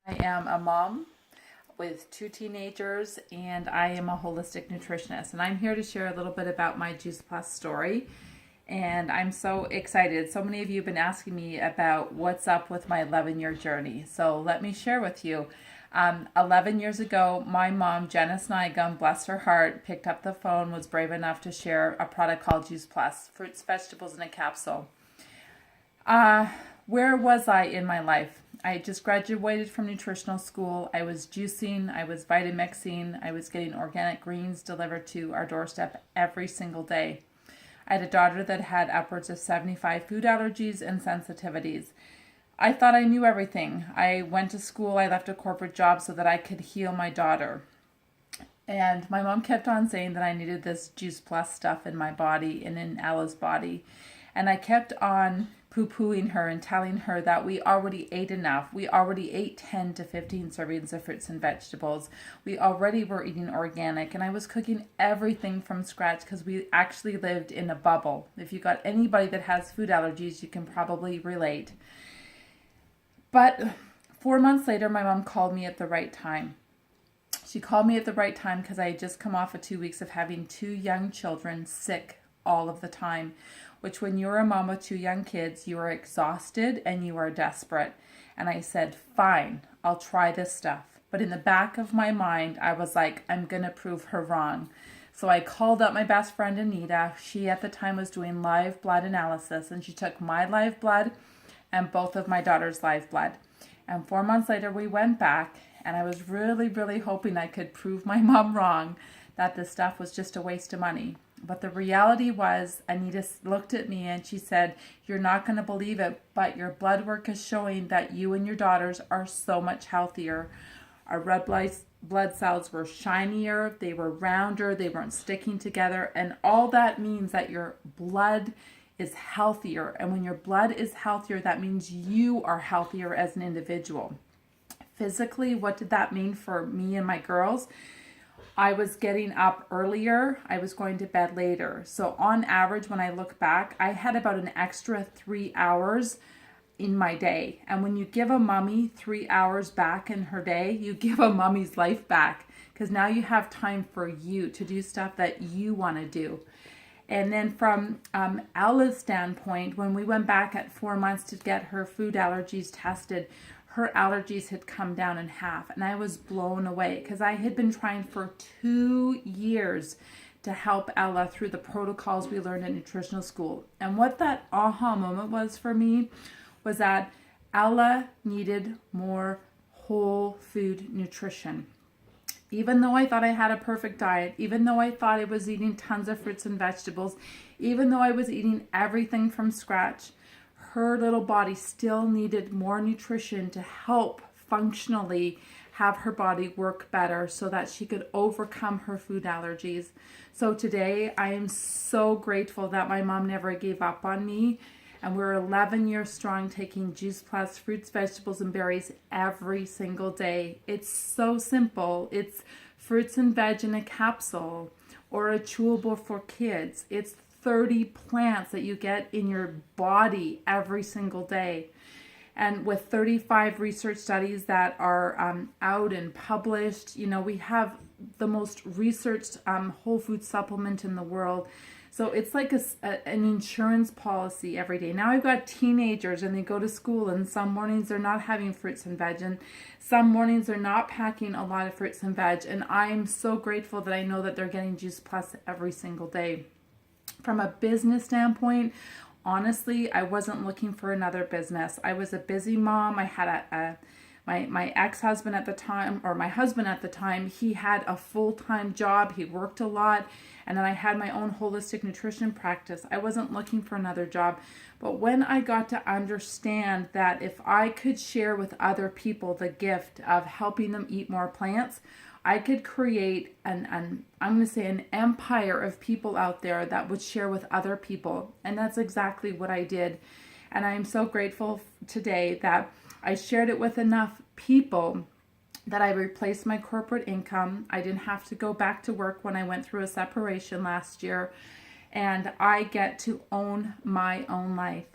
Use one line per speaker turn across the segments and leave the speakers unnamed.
I am a mom with two teenagers and I am a holistic nutritionist. And I'm here to share a little bit about my Juice Plus story. And I'm so excited. So many of you have been asking me about what's up with my 11-year journey. So let me share with you. 11 years ago, my mom, Janice Nygum, bless her heart, picked up the phone, was brave enough to share a product called Juice Plus, fruits, vegetables in a capsule. Uh, where was I in my life? I just graduated from nutritional school. I was juicing, I was Vitamixing, I was getting organic greens delivered to our doorstep every single day. I had a daughter that had upwards of 75 food allergies and sensitivities. I thought I knew everything. I went to school, I left a corporate job so that I could heal my daughter. And my mom kept on saying that I needed this Juice Plus stuff in my body and in Ella's body. And I kept on poo-pooing her and telling her that we already ate enough. We already ate 10 to 15 servings of fruits and vegetables. We already were eating organic. And I was cooking everything from scratch because we actually lived in a bubble. If you got anybody that has food allergies, you can probably relate. But 4 months later, my mom called me at the right time. She called me at the right time because I had just come off of 2 weeks of having two young children sick all of the time, which when you're a mom with two young kids, you are exhausted and you are desperate. And I said, fine, I'll try this stuff. But in the back of my mind, I was like, I'm going to prove her wrong. So I called up my best friend, Anita. She at the time was doing live blood analysis, and she took my live blood and both of my daughter's live blood. And 4 months later, we went back, and I was really, really hoping I could prove my mom wrong, that this stuff was just a waste of money. But the reality was, Anita looked at me and she said, you're not going to believe it, but your blood work is showing that you and your daughters are so much healthier. Our red blood cells were shinier, they were rounder, they weren't sticking together, and all that means that your blood is healthier. And when your blood is healthier, that means you are healthier as an individual. Physically, what did that mean for me and my girls? I was getting up earlier. I was going to bed later. So on average, when I look back, I had about an extra 3 hours in my day. And when you give a mommy 3 hours back in her day, you give a mommy's life back, because now you have time for you to do stuff that you want to do. And then from Ella's standpoint, when we went back at 4 months to get her food allergies tested, her allergies had come down in half. And I was blown away because I had been trying for 2 years to help Ella through the protocols we learned in nutritional school. And what that aha moment was for me was that Ella needed more whole food nutrition. Even though I thought I had a perfect diet, even though I thought I was eating tons of fruits and vegetables, even though I was eating everything from scratch, her little body still needed more nutrition to help functionally have her body work better so that she could overcome her food allergies. So today I am so grateful that my mom never gave up on me. And we're 11 years strong, taking Juice Plus fruits, vegetables, and berries every single day. It's so simple. It's fruits and veg in a capsule or a chewable for kids. It's 30 plants that you get in your body every single day. And with 35 research studies that are out and published, we have the most researched whole food supplement in the world. So it's like an insurance policy every day. Now I've got teenagers and they go to school, and some mornings they're not having fruits and veg, and some mornings they're not packing a lot of fruits and veg. And I'm so grateful that I know that they're getting Juice Plus every single day. From a business standpoint, honestly, I wasn't looking for another business. I was a busy mom. I had my ex-husband at the time, or my husband at the time, he had a full-time job. He worked a lot. And then I had my own holistic nutrition practice. I wasn't looking for another job. But when I got to understand that if I could share with other people the gift of helping them eat more plants, I could create I'm going to say an empire of people out there that would share with other people. And that's exactly what I did. And I am so grateful today that I shared it with enough people that I replaced my corporate income. I didn't have to go back to work when I went through a separation last year. And I get to own my own life.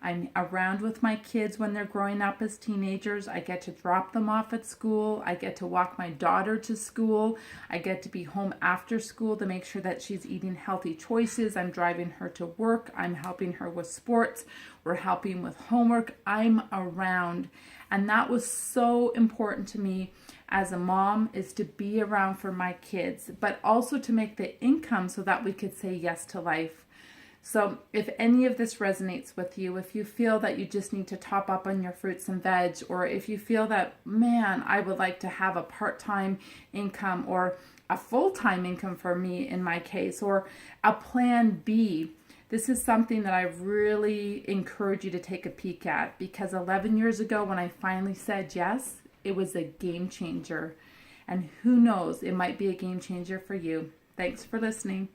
I'm around with my kids when they're growing up as teenagers. I get to drop them off at school. I get to walk my daughter to school. I get to be home after school to make sure that she's eating healthy choices. I'm driving her to work. I'm helping her with sports. We're helping with homework. I'm around. And that was so important to me as a mom, is to be around for my kids, but also to make the income so that we could say yes to life. So if any of this resonates with you, if you feel that you just need to top up on your fruits and veg, or if you feel that, man, I would like to have a part-time income or a full-time income for me in my case, or a plan B, this is something that I really encourage you to take a peek at, because 11 years ago when I finally said yes, it was a game changer. And who knows, it might be a game changer for you. Thanks for listening.